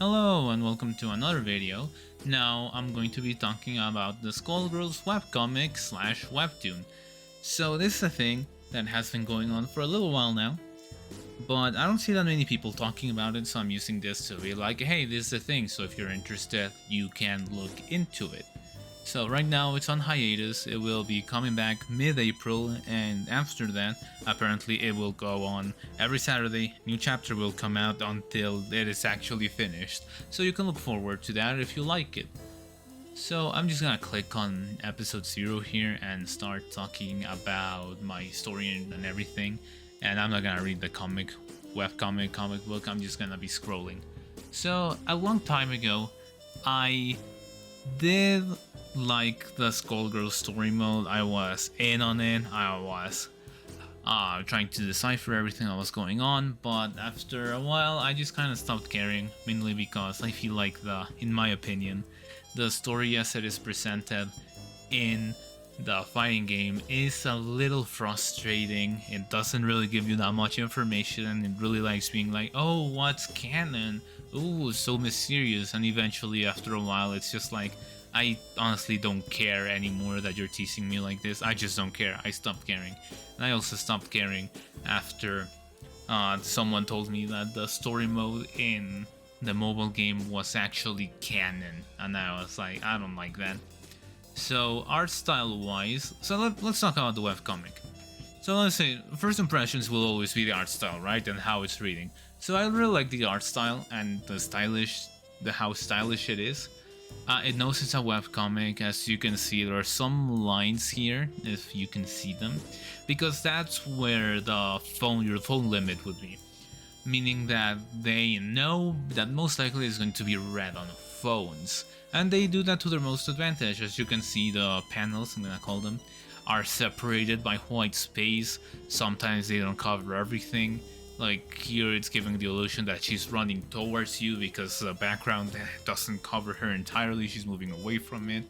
Hello and welcome to another video. Now I'm going to be talking about the Skullgirls webcomic slash webtoon. So this is a thing that has been going on for a little while now, but I don't see that many people talking about it, so I'm using this to be like, hey, this is a thing, so if you're interested, you can look into it. So right now it's on hiatus, it will be coming back mid-April, and after that, apparently it will go on every Saturday. New chapter will come out until it is actually finished, so you can look forward to that if you like it. So I'm just gonna click on episode 0 here and start talking about my story and everything, and I'm not gonna read the comic book, I'm just gonna be scrolling. So a long time ago, I did like the Skullgirls story mode. I was in on it. I was trying to decipher everything that was going on, but after a while I just kind of stopped caring, mainly because I feel like in my opinion, the story as it is presented in the fighting game is a little frustrating. It doesn't really give you that much information, and it really likes being like, oh, what's canon? Ooh, so mysterious, and eventually after a while it's just like, I honestly don't care anymore that you're teasing me like this. I just don't care. I stopped caring. And I also stopped caring after someone told me that the story mode in the mobile game was actually canon. And I was like, I don't like that. So art style wise, so let's talk about the webcomic. So let's say, first impressions will always be the art style, right? And how it's reading. So I really like the art style and how stylish it is. It knows it's a webcomic. As you can see, there are some lines here, if you can see them, because that's where your phone limit would be. Meaning that they know that most likely it's going to be read on phones. And they do that to their most advantage. As you can see, the panels, I'm gonna call them, are separated by white space. Sometimes they don't cover everything. Like here it's giving the illusion that she's running towards you because the background doesn't cover her entirely, she's moving away from it.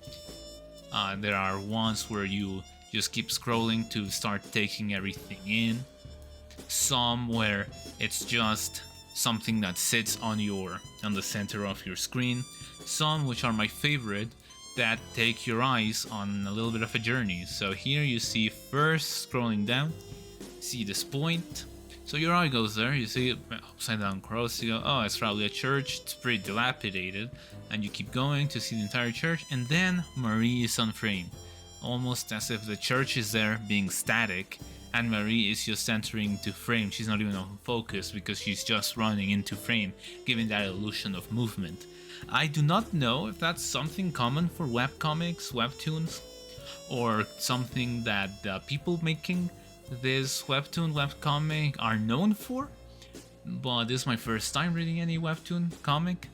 There are ones where you just keep scrolling to start taking everything in. Some where it's just something that sits on the center of your screen. Some, which are my favorite, that take your eyes on a little bit of a journey. So here you see, first scrolling down, see this point. So your eye goes there, you see it upside down cross, you go, oh, it's probably a church, it's pretty dilapidated, and you keep going to see the entire church, and then Marie is on frame, almost as if the church is there being static, and Marie is just entering into frame. She's not even on focus because she's just running into frame, giving that illusion of movement. I do not know if that's something common for webcomics, webtoons, or something that the people making this webtoon webcomic are known for, but this is my first time reading any webtoon comic,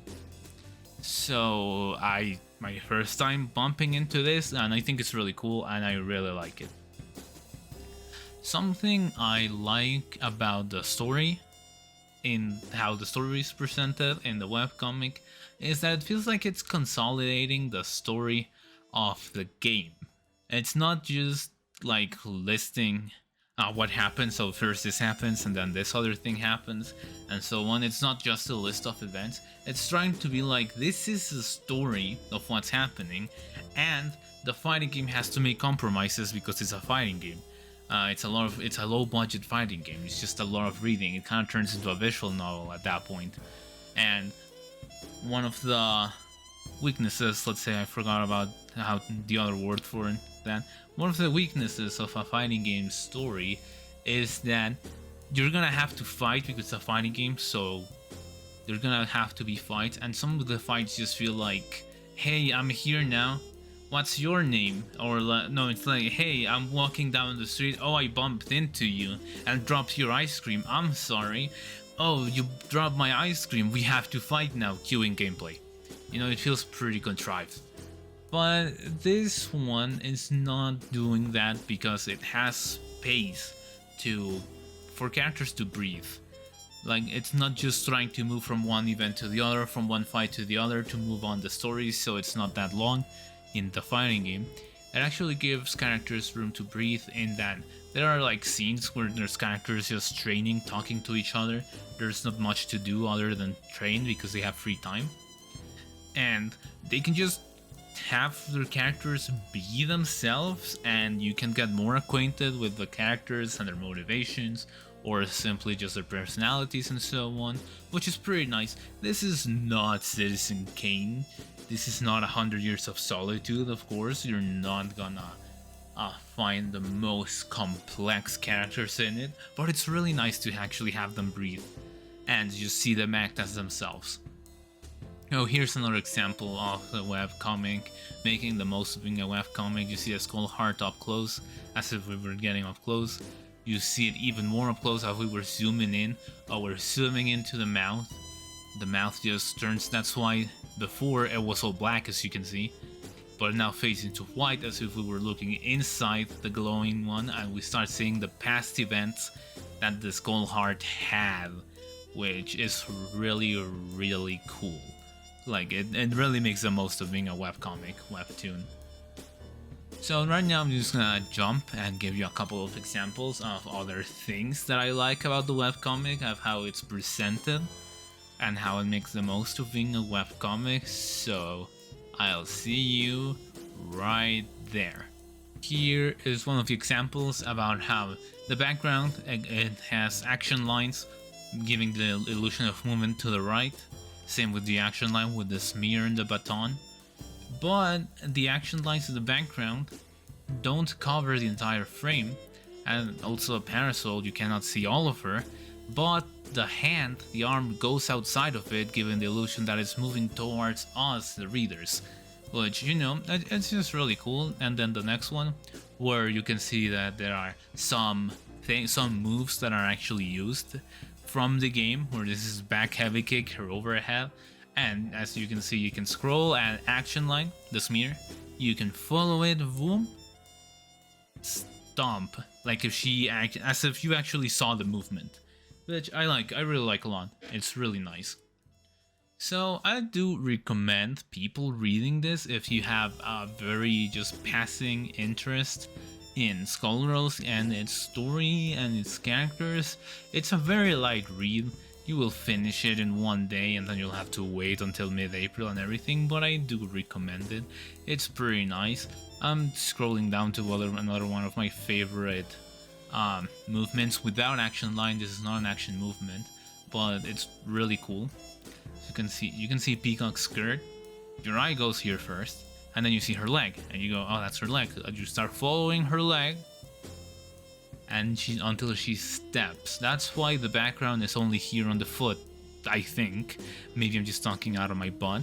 so my first time bumping into this, and I think it's really cool and I really like it. Something I like about the story, in how the story is presented in the webcomic, is that it feels like it's consolidating the story of the game. It's not just like listing what happens, so first this happens and then this other thing happens and so on. It's not just a list of events, it's trying to be like, this is the story of what's happening, and the fighting game has to make compromises because it's a fighting game. It's a low budget fighting game, it's just a lot of reading. It kind of turns into a visual novel at that point. And one of the weaknesses, let's say, I forgot about how the other word for that. One of the weaknesses of a fighting game story is that you're gonna have to fight because it's a fighting game, so there's gonna have to be fights, and some of the fights just feel like, hey, I'm here now, what's your name? Or no, it's like, hey, I'm walking down the street, oh, I bumped into you and dropped your ice cream, I'm sorry. Oh, you dropped my ice cream, we have to fight now, queuing gameplay. You know, it feels pretty contrived. But this one is not doing that because it has space for characters to breathe. Like, it's not just trying to move from one event to the other, from one fight to the other to move on the story, so it's not that long in the fighting game. It actually gives characters room to breathe in that there are like scenes where there's characters just training, talking to each other. There's not much to do other than train because they have free time. And they can just have their characters be themselves, and you can get more acquainted with the characters and their motivations, or simply just their personalities and so on, which is pretty nice. This is not Citizen Kane. This is not 100 Years of Solitude, of course. You're not gonna find the most complex characters in it, but it's really nice to actually have them breathe and just see them act as themselves. Oh, here's another example of the webcomic, making the most of being a webcomic. You see a skull heart up close, as if we were getting up close. You see it even more up close as we were zooming in. Oh, we're zooming into the mouth. The mouth just turns, that's why before it was all black, as you can see. But now fades into white, as if we were looking inside the glowing one, and we start seeing the past events that the skull heart had, which is really, really cool. Like, it really makes the most of being a webcomic, Webtoon. So right now I'm just gonna jump and give you a couple of examples of other things that I like about the webcomic, of how it's presented, and how it makes the most of being a webcomic. So I'll see you right there. Here is one of the examples about how the background, it has action lines giving the illusion of movement to the right. Same with the action line with the smear and the baton. But the action lines in the background don't cover the entire frame, and also a parasol, you cannot see all of her, but the hand, the arm, goes outside of it, giving the illusion that it's moving towards us, the readers. Which, you know, it's just really cool. And then the next one, where you can see that there are some moves that are actually used from the game, where this is back heavy kick, her overhead, and as you can see, you can scroll and action line, the smear, you can follow it, boom, stomp, like if she as if you actually saw the movement, which I really like a lot. It's really nice. So I do recommend people reading this if you have a very just passing interest in Skullgirls and its story and its characters. It's a very light read. You will finish it in one day and then you'll have to wait until mid-April and everything, but I do recommend it. It's pretty nice. I'm scrolling down to another one of my favorite movements without action line. This is not an action movement, but it's really cool. You can see Peacock's skirt. Your eye goes here first, and then you see her leg, and you go, oh, that's her leg. You start following her leg, and until she steps. That's why the background is only here on the foot, I think. Maybe I'm just talking out of my butt,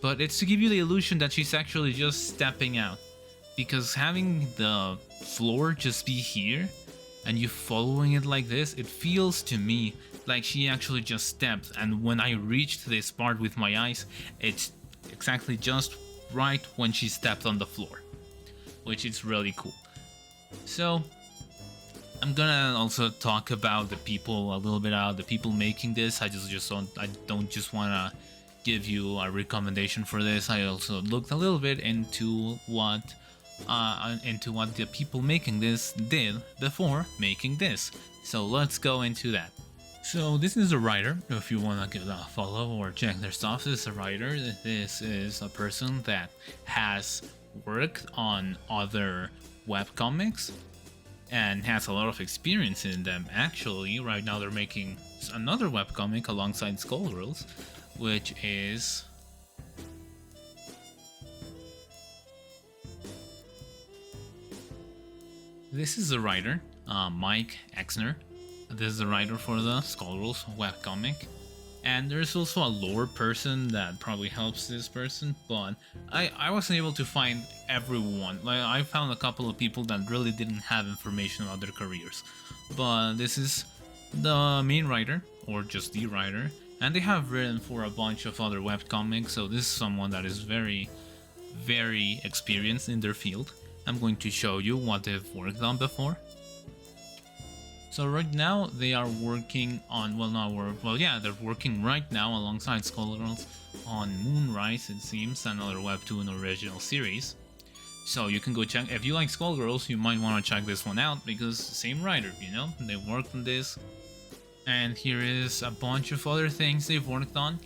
but it's to give you the illusion that she's actually just stepping out, because having the floor just be here and you following it like this, it feels to me like she actually just stepped, and when I reached this part with my eyes, it's exactly just right when she stepped on the floor, which is really cool. So I'm gonna also talk about the people a little bit, the people making this. I don't just wanna give you a recommendation for this. I also looked a little bit into what the people making this did before making this. So let's go into that. So this is a writer. If you want to give a follow or check their stuff, this is a writer. This is a person that has worked on other webcomics and has a lot of experience in them. Actually, right now they're making another webcomic alongside Skullgirls, which is this is a writer, Mike Exner. This is the writer for the Skullgirls webcomic. And there's also a lore person that probably helps this person, but I wasn't able to find everyone. Like, I found a couple of people that really didn't have information about their careers. But this is the main writer, or just the writer, and they have written for a bunch of other webcomics, so this is someone that is very, very experienced in their field. I'm going to show you what they've worked on before. So right now they are working on, they're working right now alongside Skullgirls on Moonrise, it seems, another Webtoon original series. So you can go check. If you like Skullgirls, you might want to check this one out because same writer, you know, they worked on this. And here is a bunch of other things they've worked on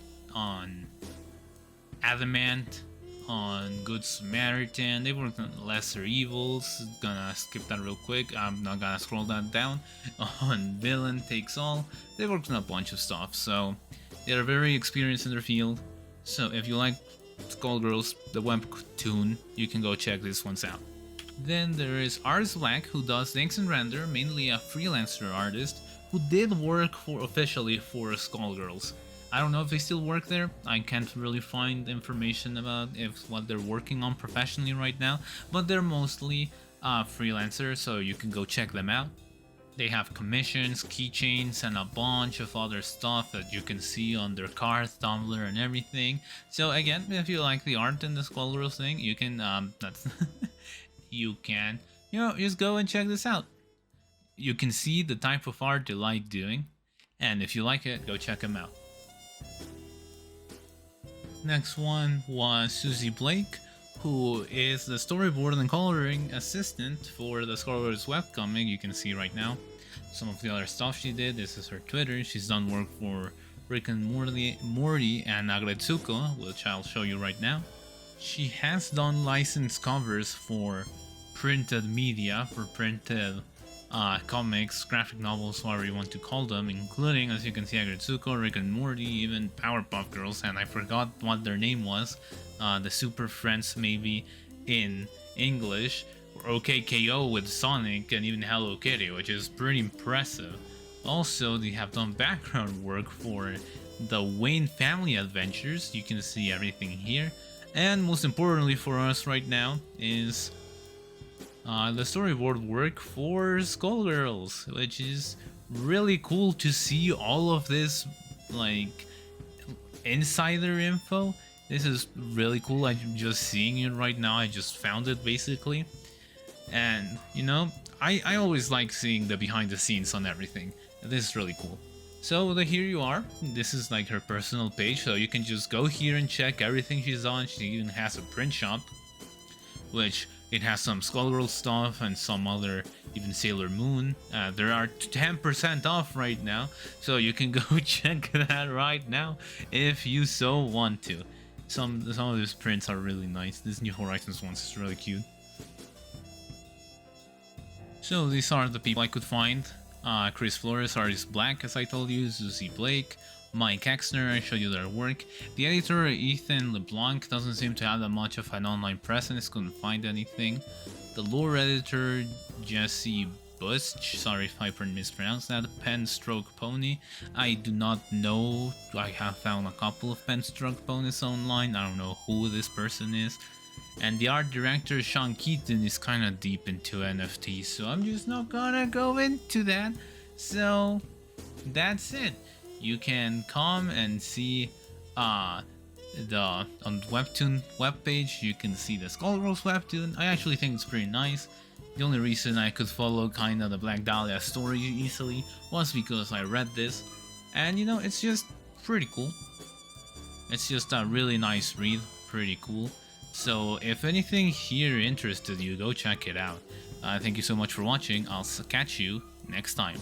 Adamant, on Good Samaritan. They worked on Lesser Evils. Gonna skip that real quick. I'm not gonna scroll that down. On Villain Takes All. They worked on a bunch of stuff, so they're very experienced in their field. So if you like Skullgirls, the webtoon, you can go check these ones out. Then there is Artist Black, who does inks and render, mainly a freelancer artist who did work officially for Skullgirls. I don't know if they still work there. I can't really find information about what they're working on professionally right now, but they're mostly freelancers, so you can go check them out. They have commissions, keychains, and a bunch of other stuff that you can see on their cards, Tumblr, and everything. So again, if you like the art and the Skullgirls thing, you can just go and check this out. You can see the type of art they like doing, and if you like it, go check them out. Next one was Susie Blake, who is the storyboard and coloring assistant for the Skullgirls webcomic. You can see right now some of the other stuff she did. This is her Twitter. She's done work for Rick and Morty and Agretsuko, which I'll show you right now. She has done licensed covers for printed media, for printed comics, graphic novels, whatever you want to call them, including, as you can see, Agretsuko, Rick and Morty, even Powerpuff Girls, and I forgot what their name was, the Super Friends maybe in English, or OKKO with Sonic, and even Hello Kitty, which is pretty impressive. Also, they have done background work for the Wayne Family Adventures. You can see everything here, and most importantly for us right now is the storyboard work for Skullgirls, which is really cool to see all of this like insider info. This is really cool. I'm just seeing it right now. I just found it basically, and you know, I always like seeing the behind the scenes on everything. This is really cool. So here you are. This is like her personal page, so you can just go here and check everything she's on. She even has a print shop, which it has some Skullgirls stuff and some other, even Sailor Moon. There are 10% off right now, so you can go check that right now if you so want to. Some of these prints are really nice. This New Horizons one is really cute. So these are the people I could find. Chris Flores, Artist Black, as I told you, Susie Blake, Mike Exner, I showed you their work. The editor, Ethan LeBlanc, doesn't seem to have that much of an online presence, couldn't find anything. The lore editor, Jesse Busch, sorry if I mispronounced that, Pen Stroke Pony, I do not know. I have found a couple of Pen Stroke Ponies online, I don't know who this person is. And the art director, Sean Keaton, is kind of deep into NFTs, so I'm just not gonna go into that. So that's it. You can come and see on the Webtoon webpage. You can see the Skullgirls webtoon. I actually think it's pretty nice. The only reason I could follow kind of the Black Dahlia story easily was because I read this, and you know, it's just pretty cool. It's just a really nice read, pretty cool. So if anything here interested you, go check it out. Thank you so much for watching. I'll catch you next time.